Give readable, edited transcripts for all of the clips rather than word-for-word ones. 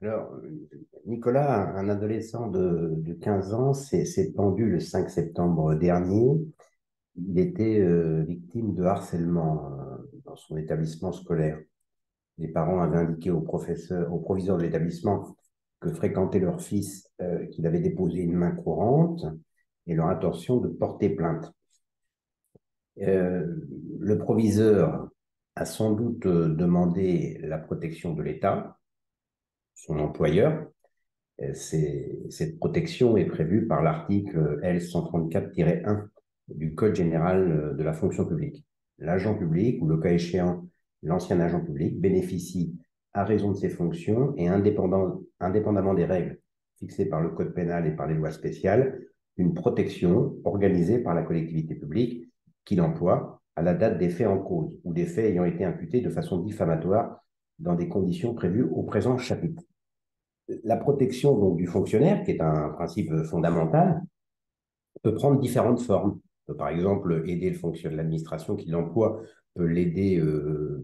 Alors, Nicolas, un adolescent de 15 ans, s'est pendu le 5 septembre dernier. Il était victime de harcèlement dans son établissement scolaire. Les parents avaient indiqué au proviseur de l'établissement que fréquentait leur fils, qu'il avait déposé une main courante et leur intention de porter plainte. Euh, le proviseur a sans doute demandé la protection de l'État, son employeur. Cette protection est prévue par l'article L 134-1 du Code général de la fonction publique. L'agent public, ou le cas échéant, l'ancien agent public, bénéficie, à raison de ses fonctions et indépendamment des règles fixées par le Code pénal et par les lois spéciales, d'une protection organisée par la collectivité publique qu'il emploie à la date des faits en cause ou des faits ayant été imputés de façon diffamatoire dans des conditions prévues au présent chapitre. La protection donc, du fonctionnaire, qui est un principe fondamental, peut prendre différentes formes. Peut, par exemple, aider le fonctionnaire de l'administration qui l'emploie, peut l'aider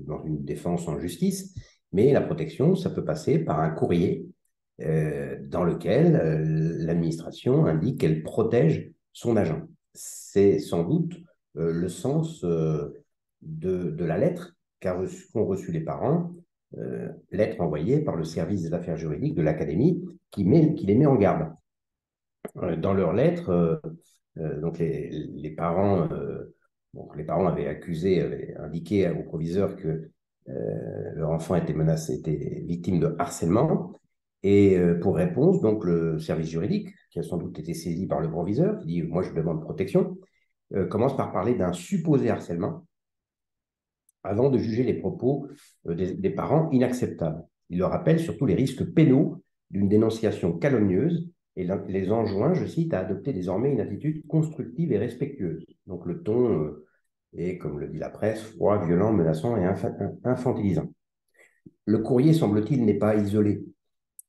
dans une défense en justice, mais la protection, ça peut passer par un courrier dans lequel l'administration indique qu'elle protège son agent. C'est sans doute le sens de la lettre qu'ont reçu les parents, lettre envoyée par le service des affaires juridiques de l'Académie qui les met en garde. Dans leur lettre, donc les parents avaient avaient indiqué au proviseur que leur enfant était menacé, était victime de harcèlement. Et pour réponse, donc le service juridique, qui a sans doute été saisi par le proviseur, qui dit moi je demande protection, commence par parler d'un supposé harcèlement avant de juger les propos des parents inacceptables. Il leur rappelle surtout les risques pénaux d'une dénonciation calomnieuse et les enjoint, je cite, à adopter désormais une attitude constructive et respectueuse. Donc le ton est, comme le dit la presse, froid, violent, menaçant et infantilisant. Le courrier, semble-t-il, n'est pas isolé.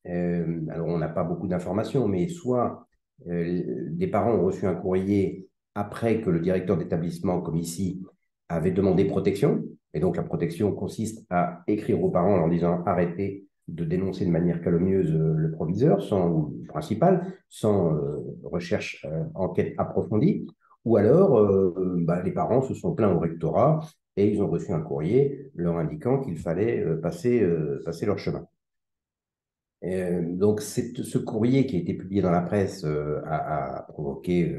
Alors on n'a pas beaucoup d'informations, mais soit des parents ont reçu un courrier après que le directeur d'établissement, comme ici, avait demandé protection. Et donc la protection consiste à écrire aux parents en leur disant arrêtez de dénoncer de manière calomnieuse le proviseur, ou le principal, sans recherche, enquête approfondie. Ou alors, les parents se sont plaints au rectorat et ils ont reçu un courrier leur indiquant qu'il fallait passer leur chemin. Donc, ce courrier qui a été publié dans la presse a provoqué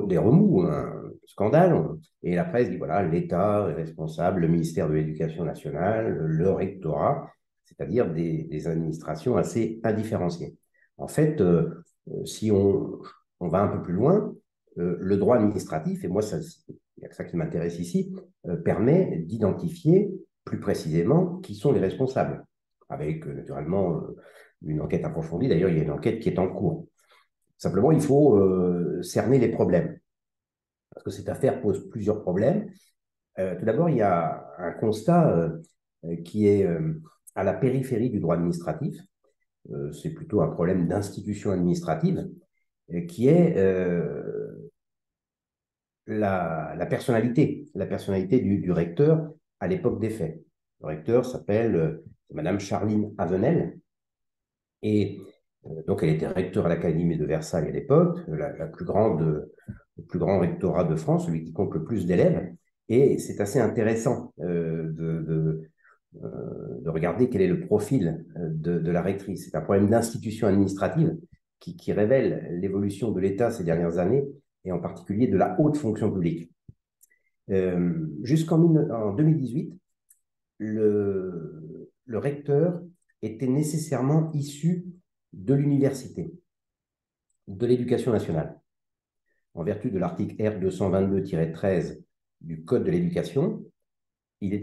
des remous, un scandale. Et la presse dit, voilà, l'État est responsable, le ministère de l'Éducation nationale, le rectorat, c'est-à-dire des administrations assez indifférenciées. En fait, si on va un peu plus loin, le droit administratif, et moi, il y a que ça qui m'intéresse ici, permet d'identifier plus précisément qui sont les responsables, avec naturellement une enquête approfondie. D'ailleurs, il y a une enquête qui est en cours. Simplement, il faut cerner les problèmes, parce que cette affaire pose plusieurs problèmes. Tout d'abord, il y a un constat qui est à la périphérie du droit administratif. C'est plutôt un problème d'institution administrative, qui est la personnalité du recteur à l'époque des faits. Le recteur s'appelle Madame Charline Avenel, et donc elle était recteur à l'Académie de Versailles à l'époque, le plus grand rectorat de France, celui qui compte le plus d'élèves. Et c'est assez intéressant de regarder quel est le profil de la rectrice. C'est un problème d'institution administrative qui révèle l'évolution de l'État ces dernières années, et en particulier de la haute fonction publique. En 2018, le recteur était nécessairement issu de l'université, de l'éducation nationale. En vertu de l'article R 222-13 du Code de l'éducation, il est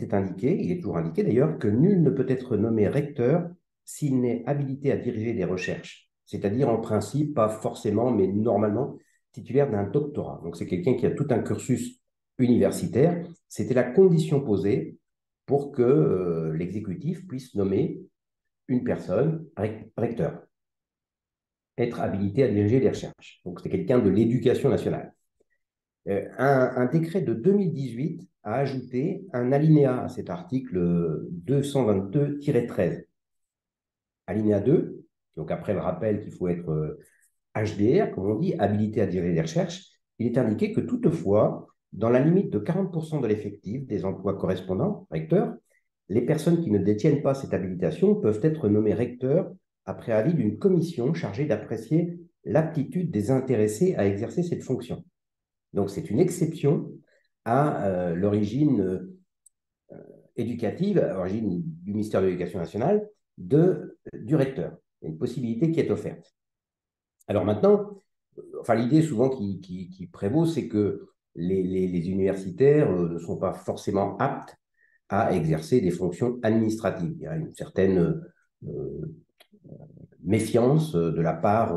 toujours indiqué d'ailleurs, que nul ne peut être nommé recteur s'il n'est habilité à diriger des recherches, c'est-à-dire en principe, pas forcément, mais normalement, titulaire d'un doctorat. Donc c'est quelqu'un qui a tout un cursus universitaire. C'était la condition posée pour que l'exécutif puisse nommer une personne recteur, être habilité à diriger les recherches. Donc c'est quelqu'un de l'éducation nationale. Un décret de 2018 a ajouté un alinéa à cet article 222-13 Alinéa 2, donc après le rappel qu'il faut être HDR, comme on dit, habilité à diriger des recherches, il est indiqué que toutefois, dans la limite de 40% de l'effectif des emplois correspondants, recteurs, les personnes qui ne détiennent pas cette habilitation peuvent être nommées recteurs après avis d'une commission chargée d'apprécier l'aptitude des intéressés à exercer cette fonction. Donc, c'est une exception à l'origine éducative, à l'origine du ministère de l'Éducation nationale, du recteur. Il y a une possibilité qui est offerte. Alors maintenant, enfin, l'idée souvent qui prévaut, c'est que les universitaires ne sont pas forcément aptes à exercer des fonctions administratives. Il y a une certaine méfiance de la part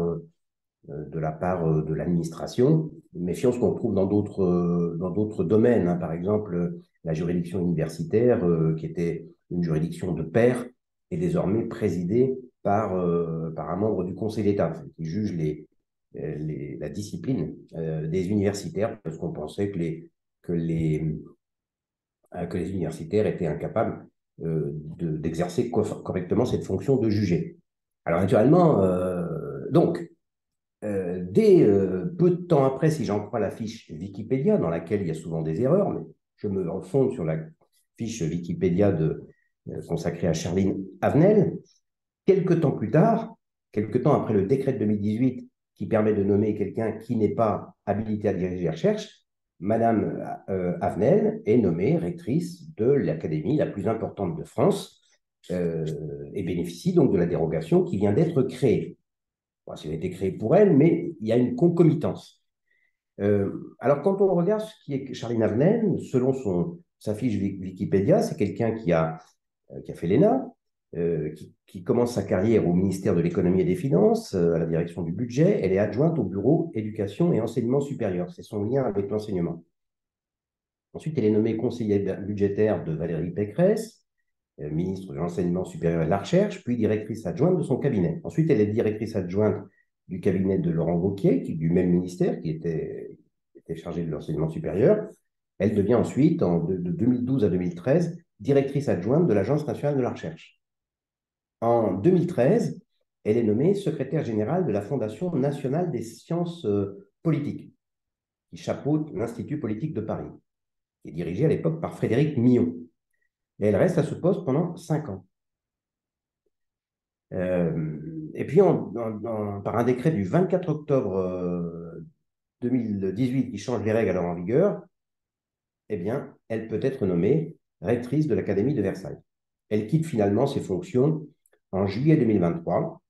de l'administration, une méfiance qu'on trouve dans d'autres domaines, hein. Par exemple, la juridiction universitaire, qui était une juridiction de pair, est désormais présidée par un membre du Conseil d'État qui juge la discipline des universitaires, parce qu'on pensait que les universitaires étaient incapables d'exercer correctement cette fonction de juger. Alors naturellement, dès peu de temps après, si j'en crois la fiche Wikipédia, dans laquelle il y a souvent des erreurs, mais je me fonde sur la fiche Wikipédia consacrée à Charline Avenel, quelques temps plus tard, quelques temps après le décret de 2018 qui permet de nommer quelqu'un qui n'est pas habilité à diriger la recherche, Madame Avenel est nommée rectrice de l'académie la plus importante de France et bénéficie donc de la dérogation qui vient d'être créée. Bon, ça a été créé pour elle, mais il y a une concomitance. Alors, quand on regarde ce qui est Charline Avenel, selon sa fiche Wikipédia, c'est quelqu'un qui a fait l'ENA, qui commence sa carrière au ministère de l'Économie et des Finances, à la direction du budget. Elle est adjointe au bureau éducation et enseignement supérieur. C'est son lien avec l'enseignement. Ensuite, elle est nommée conseillère budgétaire de Valérie Pécresse, ministre de l'Enseignement supérieur et de la Recherche, puis directrice adjointe de son cabinet. Ensuite, elle est directrice adjointe du cabinet de Laurent Wauquiez, du même ministère, qui était chargé de l'enseignement supérieur. Elle devient ensuite, de 2012 à 2013, directrice adjointe de l'Agence nationale de la recherche. En 2013, elle est nommée secrétaire générale de la Fondation nationale des sciences politiques, qui chapeaute l'Institut politique de Paris, qui est dirigé à l'époque par Frédéric Millon. Et elle reste à ce poste pendant 5 ans. Et puis, par un décret du 24 octobre 2018 qui change les règles alors en vigueur, eh bien, elle peut être nommée rectrice de l'Académie de Versailles. Elle quitte finalement ses fonctions en juillet 2023,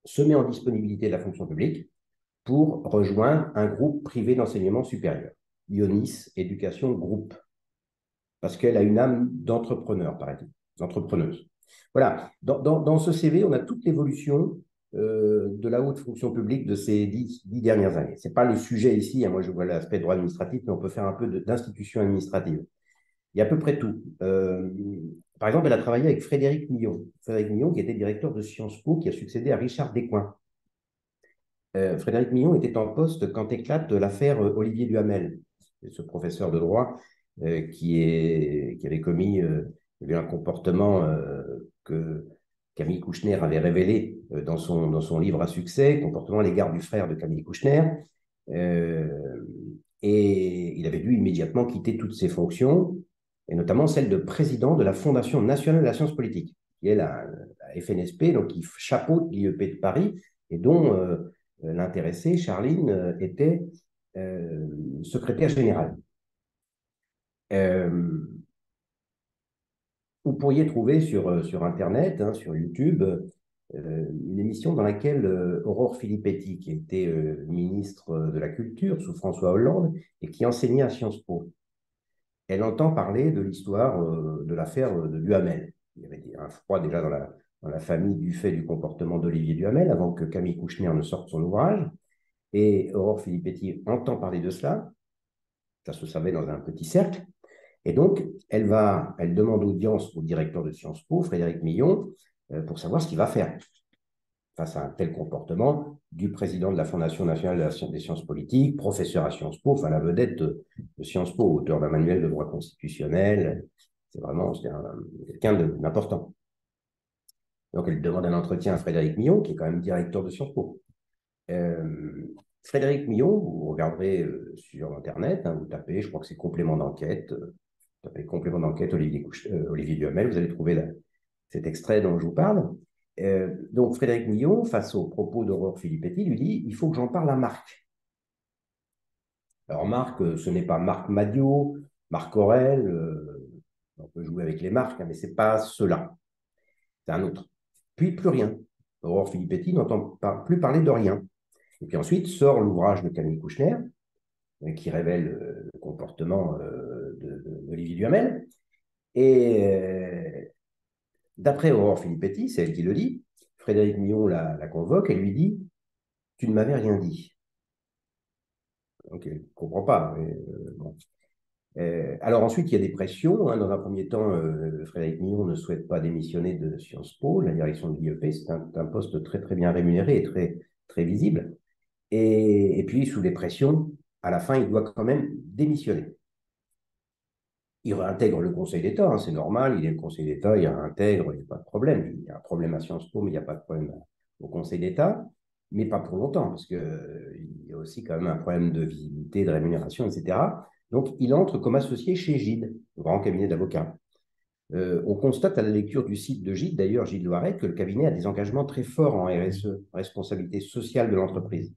se met en disponibilité de la fonction publique pour rejoindre un groupe privé d'enseignement supérieur, Ionis Éducation Group, parce qu'elle a une âme d'entrepreneur, paraît-il, d'entrepreneuse. Voilà, dans ce CV, on a toute l'évolution de la haute fonction publique de ces 10 dernières années. Ce n'est pas le sujet ici, hein, moi je vois l'aspect droit administratif, mais on peut faire un peu d'institution administrative. Il y a à peu près tout. Par exemple, elle a travaillé avec Frédéric Millon. Frédéric Millon, qui était directeur de Sciences Po, qui a succédé à Richard Descoings. Frédéric Millon était en poste quand éclate l'affaire Olivier Duhamel, ce professeur de droit qui avait commis un comportement que Camille Kouchner avait révélé dans son livre à succès, comportement à l'égard du frère de Camille Kouchner. Et il avait dû immédiatement quitter toutes ses fonctions, et notamment celle de président de la Fondation nationale de la science politique, qui est la FNSP, donc qui chapeaute l'IEP de Paris, et dont l'intéressée, Charline, était secrétaire générale. Vous pourriez trouver sur Internet, hein, sur YouTube, une émission dans laquelle Aurore Filippetti, qui était ministre de la Culture sous François Hollande et qui enseignait à Sciences Po, elle entend parler de l'histoire de l'affaire de Duhamel. Il y avait un froid déjà dans la famille du fait du comportement d'Olivier Duhamel avant que Camille Kouchner ne sorte son ouvrage. Et Aurore Filippetti entend parler de cela. Ça se savait dans un petit cercle. Et donc, elle demande audience au directeur de Sciences Po, Frédéric Millon, pour savoir ce qu'il va faire face à un tel comportement du président de la Fondation nationale des sciences politiques, professeur à Sciences Po, enfin la vedette de Sciences Po, auteur d'un manuel de droit constitutionnel. C'est vraiment quelqu'un d'important. Donc, elle demande un entretien à Frédéric Millon, qui est quand même directeur de Sciences Po. Frédéric Millon, vous regarderez sur Internet, hein, vous tapez, je crois que c'est complément d'enquête, vous tapez complément d'enquête Olivier Duhamel, vous allez trouver cet extrait dont je vous parle. Donc, Frédéric Millon, face aux propos d'Aurore Filippetti, lui dit, il faut que j'en parle à Marc. Alors, Marc, ce n'est pas Marc Madiot, Marc Aurèle, on peut jouer avec les marques, hein, mais ce n'est pas cela. C'est un autre. Puis plus rien. Aurore Filippetti n'entend plus parler de rien. Et puis ensuite sort l'ouvrage de Camille Kouchner, qui révèle le comportement d'Olivier Duhamel. Et d'après Aurore Filippetti, c'est elle qui le dit, Frédéric Millon la convoque et lui dit « Tu ne m'avais rien dit ». Donc elle ne comprend pas. Mais, bon. Alors ensuite, il y a des pressions, hein. Dans un premier temps, Frédéric Millon ne souhaite pas démissionner de Sciences Po, la direction de l'IEP. C'est un poste très, très bien rémunéré et très, très visible. Et puis, sous les pressions, à la fin, il doit quand même démissionner. Il réintègre le Conseil d'État, hein, c'est normal, il est le Conseil d'État, il réintègre, il n'y a pas de problème. Il y a un problème à Sciences Po, mais il n'y a pas de problème au Conseil d'État, mais pas pour longtemps, parce qu'il y a aussi quand même un problème de visibilité, de rémunération, etc. Donc, il entre comme associé chez Gide, le grand cabinet d'avocats. On constate à la lecture du site de Gide, d'ailleurs Gide Loiret, que le cabinet a des engagements très forts en RSE, responsabilité sociale de l'entreprise.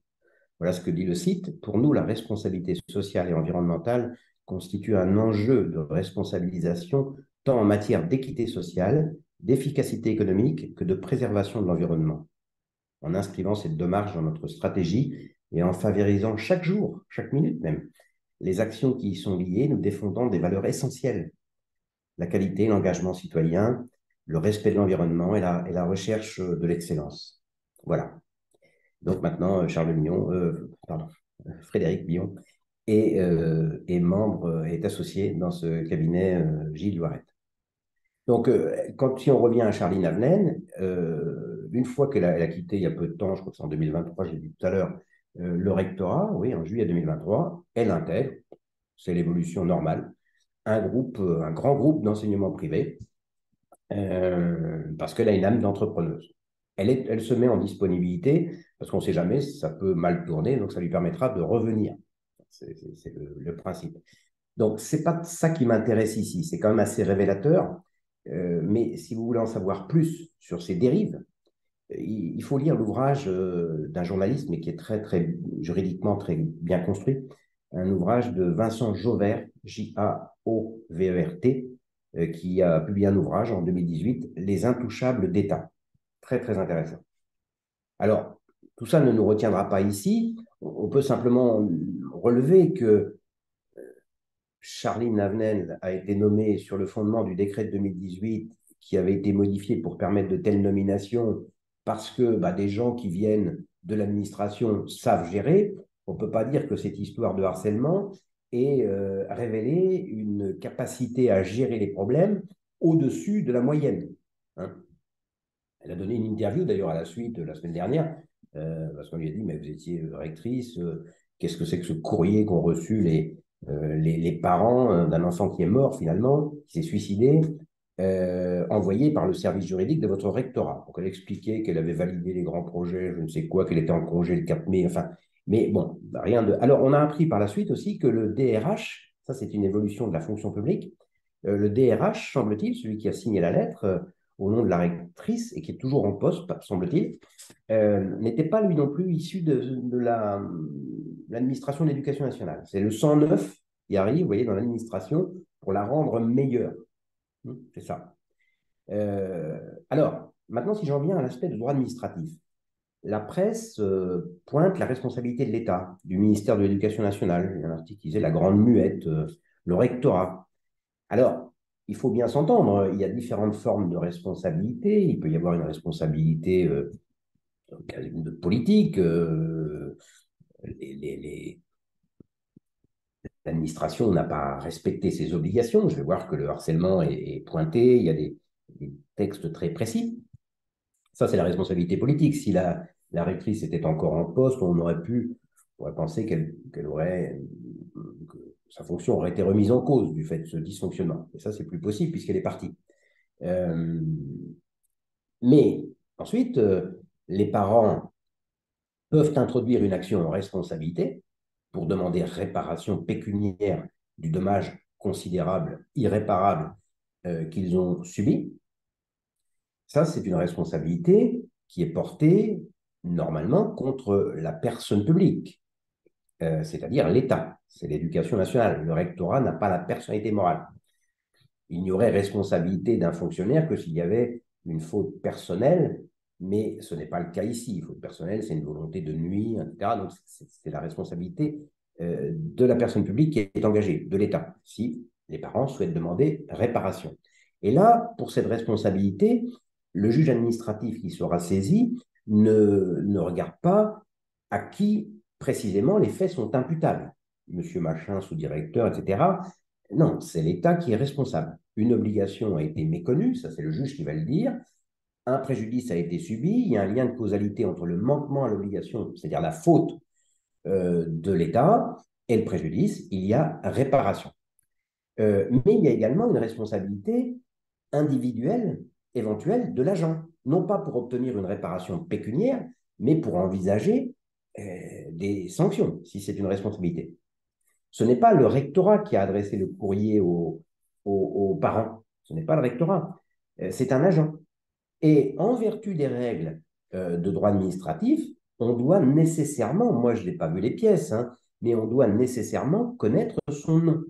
Voilà ce que dit le site. Pour nous, la responsabilité sociale et environnementale constitue un enjeu de responsabilisation tant en matière d'équité sociale, d'efficacité économique que de préservation de l'environnement. En inscrivant cette démarche dans notre stratégie et en favorisant chaque jour, chaque minute même, les actions qui y sont liées, nous défendons des valeurs essentielles: la qualité, l'engagement citoyen, le respect de l'environnement et la recherche de l'excellence. Voilà. Donc maintenant, Frédéric Millon est membre, est associé dans ce cabinet Gilles Loiret. Donc, si on revient à Charline Avenel, une fois qu'elle a quitté il y a peu de temps, je crois que c'est en 2023, je l'ai dit tout à l'heure, le rectorat, oui, en juillet 2023, elle intègre, c'est l'évolution normale, un grand groupe d'enseignement privé, parce qu'elle a une âme d'entrepreneuse. Elle se met en disponibilité, parce qu'on ne sait jamais, ça peut mal tourner, donc ça lui permettra de revenir. C'est le principe. Donc, ce n'est pas ça qui m'intéresse ici, c'est quand même assez révélateur, mais si vous voulez en savoir plus sur ces dérives, il faut lire l'ouvrage d'un journaliste, mais qui est très, très juridiquement très bien construit, un ouvrage de Vincent Jauvert, Jaovert, qui a publié un ouvrage en 2018, Les Intouchables d'État. Très, très intéressant. Alors, tout ça ne nous retiendra pas ici. On peut simplement relever que Charline Avenel a été nommée sur le fondement du décret de 2018 qui avait été modifié pour permettre de telles nominations parce que des gens qui viennent de l'administration savent gérer. On ne peut pas dire que cette histoire de harcèlement ait révélé une capacité à gérer les problèmes au-dessus de la moyenne. Hein. Elle a donné une interview d'ailleurs à la suite la semaine dernière, parce qu'on lui a dit, mais vous étiez rectrice, qu'est-ce que c'est que ce courrier qu'ont reçu les parents d'un enfant qui est mort finalement, qui s'est suicidé, envoyé par le service juridique de votre rectorat. Donc elle expliquait qu'elle avait validé les grands projets, je ne sais quoi, qu'elle était en congé le 4 mai, enfin, mais bon, rien de... Alors on a appris par la suite aussi que le DRH, ça c'est une évolution de la fonction publique, le DRH, semble-t-il, celui qui a signé la lettre, au nom de la rectrice et qui est toujours en poste, semble-t-il, n'était pas lui non plus issu de l'administration de l'éducation nationale. C'est le 109 qui arrive, vous voyez, dans l'administration pour la rendre meilleure. C'est ça. Alors, maintenant, si j'en viens à l'aspect du droit administratif, la presse pointe la responsabilité de l'État, du ministère de l'Éducation nationale. Il y a un article qui disait la grande muette, le rectorat. Alors, il faut bien s'entendre, il y a différentes formes de responsabilité. Il peut y avoir une responsabilité de politique. L'administration n'a pas respecté ses obligations. Je vais voir que le harcèlement est pointé, il y a des textes très précis. Ça, c'est la responsabilité politique. Si la rectrice était encore en poste, on pourrait penser qu'elle aurait, que sa fonction aurait été remise en cause du fait de ce dysfonctionnement. Et ça, c'est plus possible puisqu'elle est partie. Mais ensuite, les parents peuvent introduire une action en responsabilité pour demander réparation pécuniaire du dommage considérable, irréparable qu'ils ont subi. Ça, c'est une responsabilité qui est portée normalement contre la personne publique, c'est-à-dire l'État. C'est l'éducation nationale. Le rectorat n'a pas la personnalité morale. Il n'y aurait responsabilité d'un fonctionnaire que s'il y avait une faute personnelle, mais ce n'est pas le cas ici. Une faute personnelle, c'est une volonté de nuire, etc. Donc, c'est la responsabilité de la personne publique qui est engagée, de l'État, si les parents souhaitent demander réparation. Et là, pour cette responsabilité, le juge administratif qui sera saisi ne regarde pas à qui précisément les faits sont imputables. Monsieur Machin, sous-directeur, etc. Non, c'est l'État qui est responsable. Une obligation a été méconnue, ça c'est le juge qui va le dire. Un préjudice a été subi, il y a un lien de causalité entre le manquement à l'obligation, c'est-à-dire la faute de l'État, et le préjudice, il y a réparation. Mais il y a également une responsabilité individuelle, éventuelle, de l'agent. Non pas pour obtenir une réparation pécuniaire, mais pour envisager des sanctions, si c'est une responsabilité. Ce n'est pas le rectorat qui a adressé le courrier aux parents. Ce n'est pas le rectorat. C'est un agent. Et en vertu des règles de droit administratif, on doit nécessairement, moi je n'ai pas vu les pièces, hein, mais on doit nécessairement connaître son nom.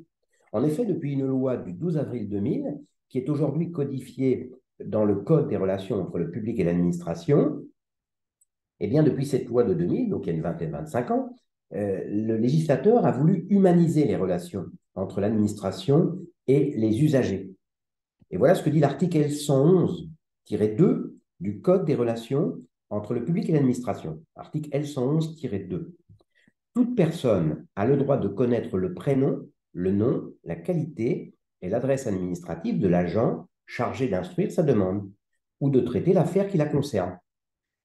En effet, depuis une loi du 12 avril 2000, qui est aujourd'hui codifiée dans le Code des relations entre le public et l'administration, eh bien, depuis cette loi de 2000, donc il y a une vingtaine, 25 ans, le législateur a voulu humaniser les relations entre l'administration et les usagers. Et voilà ce que dit l'article L111-2 du Code des relations entre le public et l'administration. Article L111-2. Toute personne a le droit de connaître le prénom, le nom, la qualité et l'adresse administrative de l'agent chargé d'instruire sa demande ou de traiter l'affaire qui la concerne.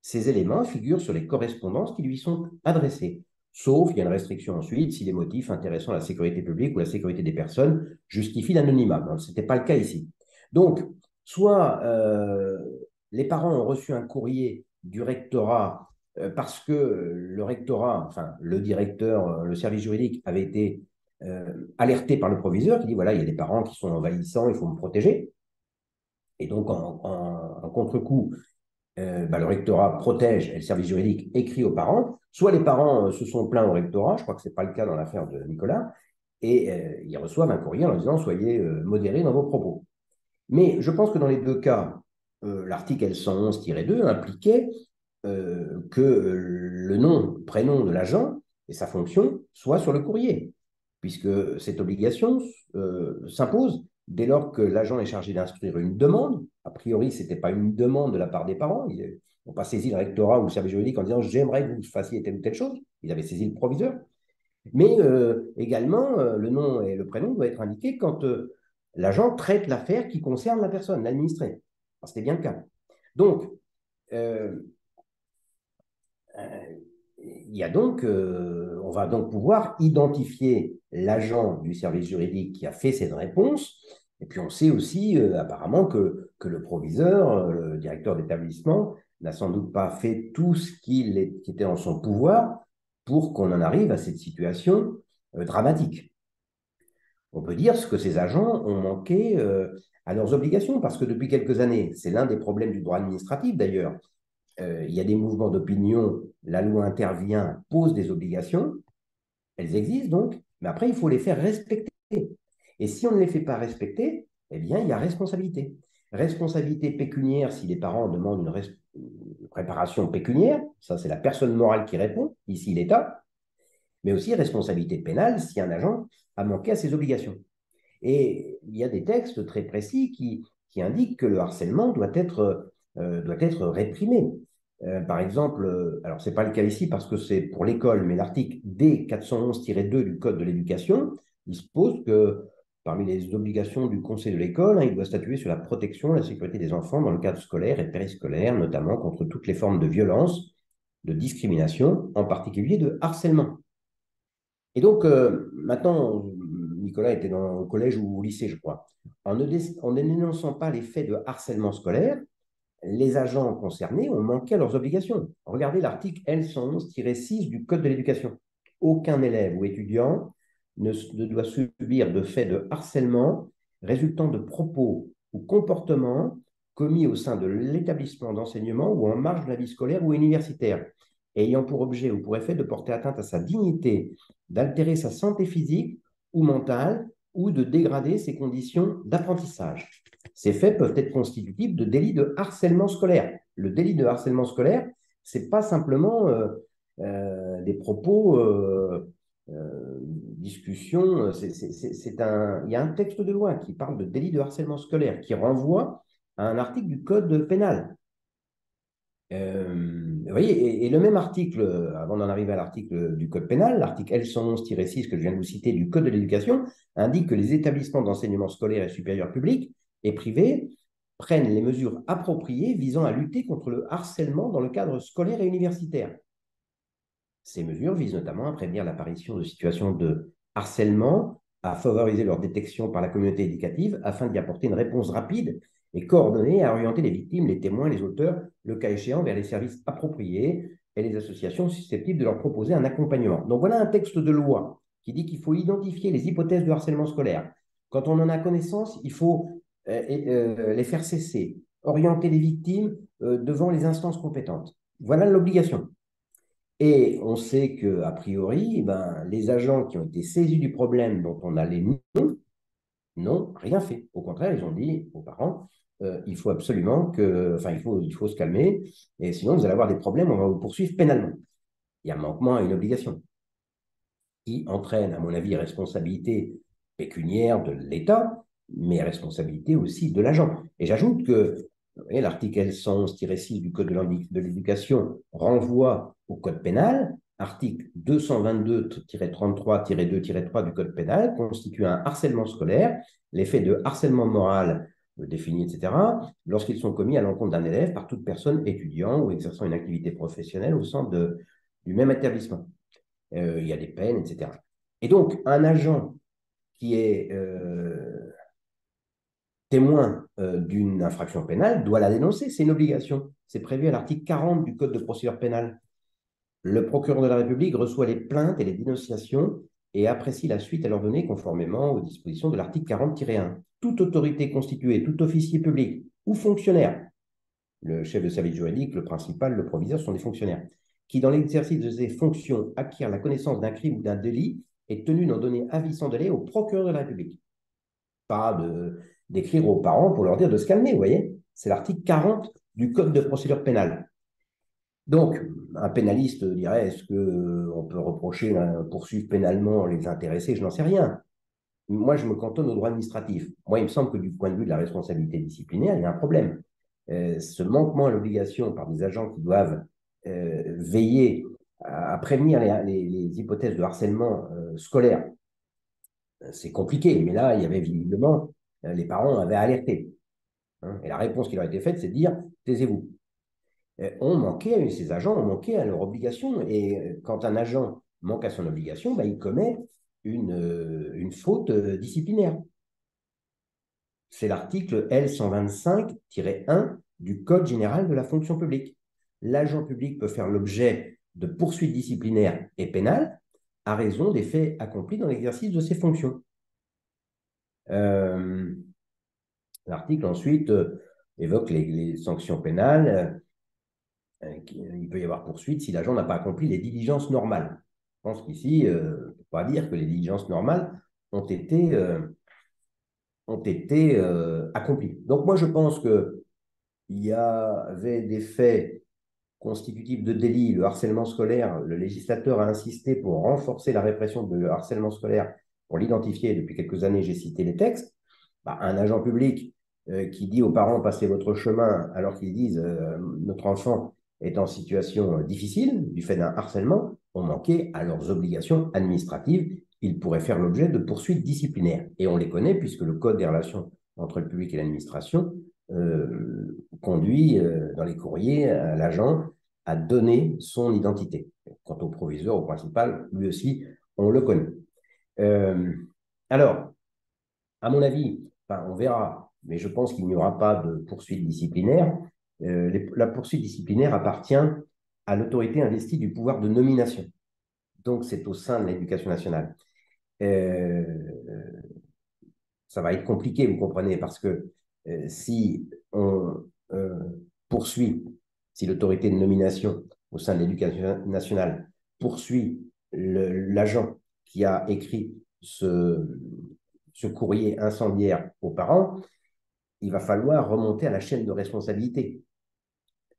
Ces éléments figurent sur les correspondances qui lui sont adressées. Sauf, il y a une restriction ensuite, si les motifs intéressant la sécurité publique ou la sécurité des personnes justifient l'anonymat. Ce n'était pas le cas ici. Donc, soit les parents ont reçu un courrier du rectorat parce que le rectorat, enfin le directeur, le service juridique avait été alerté par le proviseur qui dit voilà, il y a des parents qui sont envahissants, il faut me protéger. Et donc, en contre-coup, le rectorat protège et le service juridique écrit aux parents. Soit les parents se sont plaints au rectorat, je crois que ce n'est pas le cas dans l'affaire de Nicolas, et ils reçoivent un courrier en leur disant soyez modérés dans vos propos. Mais je pense que dans les deux cas, l'article L111-2 impliquait que le nom, prénom de l'agent et sa fonction soient sur le courrier, puisque cette obligation s'impose dès lors que l'agent est chargé d'instruire une demande. A priori, ce n'était pas une demande de la part des parents. Ils n'ont pas saisi le rectorat ou le service juridique en disant j'aimerais que vous fassiez telle ou telle chose. Ils avaient saisi le proviseur. Mais également, le nom et le prénom doivent être indiqués quand l'agent traite l'affaire qui concerne la personne, l'administré. C'était bien le cas. Donc, euh, il y a donc, on va donc pouvoir identifier l'agent du service juridique qui a fait cette réponse. Et puis on sait aussi apparemment que le proviseur, le directeur d'établissement, n'a sans doute pas fait tout ce qui était en son pouvoir pour qu'on en arrive à cette situation dramatique. On peut dire que ces agents ont manqué à leurs obligations parce que depuis quelques années, c'est l'un des problèmes du droit administratif d'ailleurs, il y a des mouvements d'opinion, la loi intervient, pose des obligations, elles existent donc, mais après, il faut les faire respecter. Et si on ne les fait pas respecter, eh bien, il y a responsabilité. Responsabilité pécuniaire si les parents demandent une réparation pécuniaire, ça c'est la personne morale qui répond, ici l'État, mais aussi responsabilité pénale si un agent a manqué à ses obligations. Et il y a des textes très précis qui indiquent que le harcèlement doit être réprimé. Par exemple, alors ce n'est pas le cas ici parce que c'est pour l'école, mais l'article D411-2 du Code de l'éducation dispose que parmi les obligations du conseil de l'école, il doit statuer sur la protection et la sécurité des enfants dans le cadre scolaire et périscolaire, notamment contre toutes les formes de violence, de discrimination, en particulier de harcèlement. Et donc, maintenant, Nicolas était dans le collège ou au lycée, je crois. En ne dénonçant pas les faits de harcèlement scolaire, les agents concernés ont manqué à leurs obligations. Regardez l'article L111-6 du Code de l'éducation. Aucun élève ou étudiant ne doit subir de faits de harcèlement résultant de propos ou comportements commis au sein de l'établissement d'enseignement ou en marge de la vie scolaire ou universitaire, ayant pour objet ou pour effet de porter atteinte à sa dignité, d'altérer sa santé physique ou mentale ou de dégrader ses conditions d'apprentissage. Ces faits peuvent être constitutifs de délits de harcèlement scolaire. Le délit de harcèlement scolaire, ce n'est pas simplement des propos, discussions. Il y a un texte de loi qui parle de délit de harcèlement scolaire, qui renvoie à un article du Code pénal. Vous voyez, et le même article, avant d'en arriver à l'article du Code pénal, l'article L111-6 que je viens de vous citer du Code de l'éducation, indique que les établissements d'enseignement scolaire et supérieur public et privés prennent les mesures appropriées visant à lutter contre le harcèlement dans le cadre scolaire et universitaire. Ces mesures visent notamment à prévenir l'apparition de situations de harcèlement, à favoriser leur détection par la communauté éducative afin d'y apporter une réponse rapide et coordonnée, à orienter les victimes, les témoins, les auteurs, le cas échéant, vers les services appropriés et les associations susceptibles de leur proposer un accompagnement. Donc voilà un texte de loi qui dit qu'il faut identifier les hypothèses de harcèlement scolaire. Quand on en a connaissance, il faut les faire cesser, orienter les victimes devant les instances compétentes. Voilà l'obligation. Et on sait qu'a priori, ben, les agents qui ont été saisis du problème dont on a les noms n'ont rien fait. Au contraire, ils ont dit aux parents, il faut absolument que, enfin, il faut se calmer, et sinon vous allez avoir des problèmes, on va vous poursuivre pénalement. Il y a un manquement à une obligation qui entraîne, à mon avis, responsabilité pécuniaire de l'État, mais responsabilité aussi de l'agent. Et j'ajoute que l'article L111-6 du Code de l'éducation renvoie au Code pénal. Article 222-33-2-3 du Code pénal constitue un harcèlement scolaire, les faits de harcèlement moral définis, etc., lorsqu'ils sont commis à l'encontre d'un élève par toute personne étudiant ou exerçant une activité professionnelle au sein du même établissement. Il y a des peines, etc. Et donc, un agent qui est témoin d'une infraction pénale doit la dénoncer, c'est une obligation. C'est prévu à l'article 40 du Code de procédure pénale. Le procureur de la République reçoit les plaintes et les dénonciations et apprécie la suite à leur donner conformément aux dispositions de l'article 40-1. Toute autorité constituée, tout officier public ou fonctionnaire, le chef de service juridique, le principal, le proviseur sont des fonctionnaires, qui dans l'exercice de ses fonctions acquièrent la connaissance d'un crime ou d'un délit est tenu d'en donner avis sans délai au procureur de la République. Pas d'écrire aux parents pour leur dire de se calmer, vous voyez. C'est l'article 40 du Code de procédure pénale. Donc, un pénaliste dirait, est-ce qu'on peut reprocher, poursuivre pénalement les intéressés? Je n'en sais rien. Moi, je me cantonne au droit administratif. Moi, il me semble que du point de vue de la responsabilité disciplinaire, il y a un problème. Ce manquement à l'obligation par des agents qui doivent veiller à prévenir les hypothèses de harcèlement scolaire, c'est compliqué. Mais là, il y avait visiblement, les parents avaient alerté. Hein, et la réponse qui leur a été faite, c'est de dire, taisez-vous. Ces agents ont manqué à leur obligation. Et quand un agent manque à son obligation, ben, il commet une faute disciplinaire. C'est l'article L125-1 du Code général de la fonction publique. L'agent public peut faire l'objet de poursuites disciplinaires et pénales à raison des faits accomplis dans l'exercice de ses fonctions. L'article ensuite évoque les sanctions pénales. Il peut y avoir poursuite si l'agent n'a pas accompli les diligences normales. Je pense qu'ici, on ne peut pas dire que les diligences normales ont été accomplis. Donc moi, je pense qu'il y avait des faits constitutifs de délit, le harcèlement scolaire. Le législateur a insisté pour renforcer la répression de harcèlement scolaire, pour l'identifier. Depuis quelques années, j'ai cité les textes. Bah, un agent public qui dit aux parents passez votre chemin alors qu'ils disent notre enfant est en situation difficile du fait d'un harcèlement, ont manqué à leurs obligations administratives. Ils pourraient faire l'objet de poursuites disciplinaires. Et on les connaît puisque le Code des relations entre le public et l'administration conduit dans les courriers l'agent à donner son identité. Quant au proviseur, au principal, lui aussi, on le connaît. Alors, à mon avis, enfin, on verra, mais je pense qu'il n'y aura pas de poursuite disciplinaire La poursuite disciplinaire appartient à l'autorité investie du pouvoir de nomination. Donc, c'est au sein de l'éducation nationale. Euh, Ça va être compliqué, vous comprenez, parce que si on poursuit, si l'autorité de nomination au sein de l'éducation nationale poursuit l'agent qui a écrit ce courrier incendiaire aux parents, il va falloir remonter à la chaîne de responsabilité.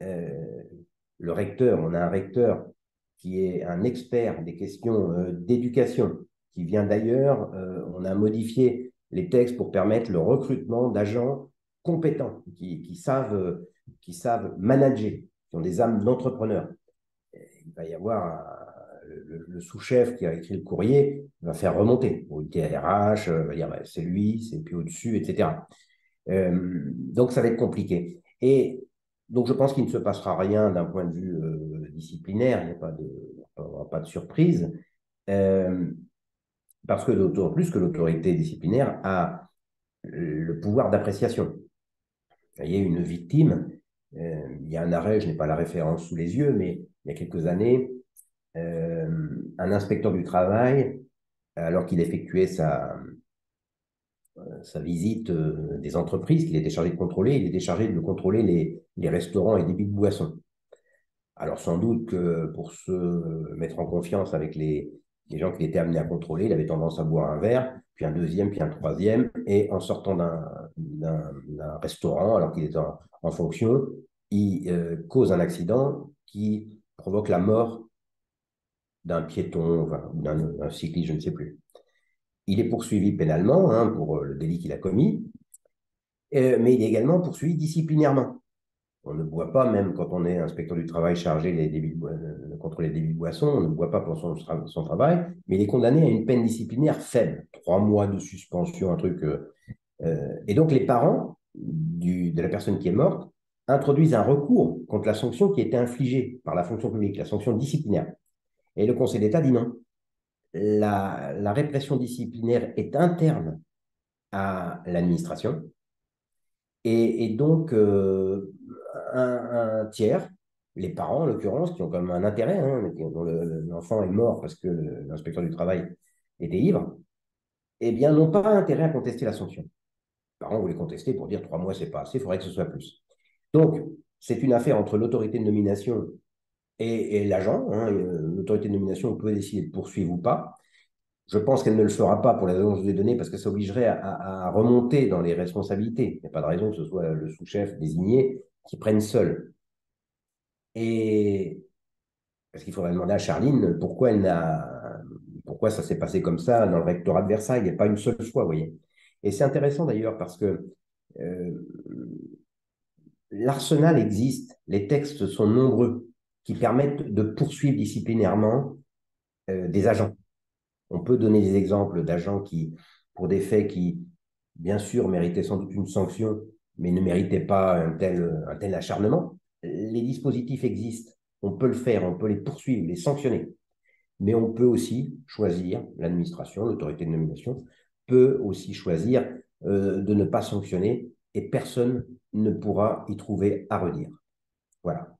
Euh, le recteur, on a un recteur qui est un expert des questions d'éducation, qui vient d'ailleurs, on a modifié les textes pour permettre le recrutement d'agents compétents, qui savent manager, qui ont des âmes d'entrepreneurs. Il va y avoir le sous-chef qui a écrit le courrier, va faire remonter au TRH, va dire bah, c'est lui, c'est plus au-dessus, etc. Donc, ça va être compliqué. Et donc, je pense qu'il ne se passera rien d'un point de vue disciplinaire, il n'y a pas pas de surprise, euh, parce que d'autant plus que l'autorité disciplinaire a le pouvoir d'appréciation. Il y a une victime, il y a un arrêt, je n'ai pas la référence sous les yeux, mais il y a quelques années, un inspecteur du travail, alors qu'il effectuait sa visite des entreprises qu'il était chargé de contrôler, il était chargé de contrôler les restaurants et débits de boissons. Alors sans doute que pour se mettre en confiance avec les gens qu'il était amené à contrôler, il avait tendance à boire un verre, puis un deuxième, puis un troisième, et en sortant d'un restaurant, alors qu'il était en fonction, il cause un accident qui provoque la mort d'un piéton, enfin, ou d'un cycliste, je ne sais plus. Il est poursuivi pénalement hein, pour le délit qu'il a commis, mais il est également poursuivi disciplinairement. On ne boit pas, même quand on est inspecteur du travail chargé contre les débits de boissons, on ne boit pas pour son travail, mais il est condamné à une peine disciplinaire faible, 3 mois de suspension, un truc. Et donc les parents de la personne qui est morte introduisent un recours contre la sanction qui a été infligée par la fonction publique, la sanction disciplinaire. Et le Conseil d'État dit non. La répression disciplinaire est interne à l'administration. Et donc, un tiers, les parents en l'occurrence, qui ont quand même un intérêt, hein, dont l'enfant est mort parce que l'inspecteur du travail était ivre, eh bien, n'ont pas intérêt à contester la sanction. Les parents voulaient contester pour dire 3 mois, c'est pas assez, il faudrait que ce soit plus. Donc, c'est une affaire entre l'autorité de nomination et l'agent. Hein. L'autorité de nomination peut décider de poursuivre ou pas. Je pense qu'elle ne le fera pas pour les raisons que je vous ai données, parce que ça obligerait à remonter dans les responsabilités. Il n'y a pas de raison que ce soit le sous-chef désigné qui prenne seul. Et parce qu'il faudrait demander à Charline pourquoi ça s'est passé comme ça dans le rectorat de Versailles, et pas une seule fois, vous voyez. Et c'est intéressant d'ailleurs parce que euh, l'arsenal existe, les textes sont nombreux qui permettent de poursuivre disciplinairement des agents. On peut donner des exemples d'agents qui, pour des faits qui, bien sûr, méritaient sans doute une sanction, mais ne méritaient pas un tel acharnement. Les dispositifs existent, on peut le faire, on peut les poursuivre, les sanctionner. Mais on peut aussi choisir, l'administration, l'autorité de nomination, peut aussi choisir de ne pas sanctionner et personne ne pourra y trouver à redire. Voilà.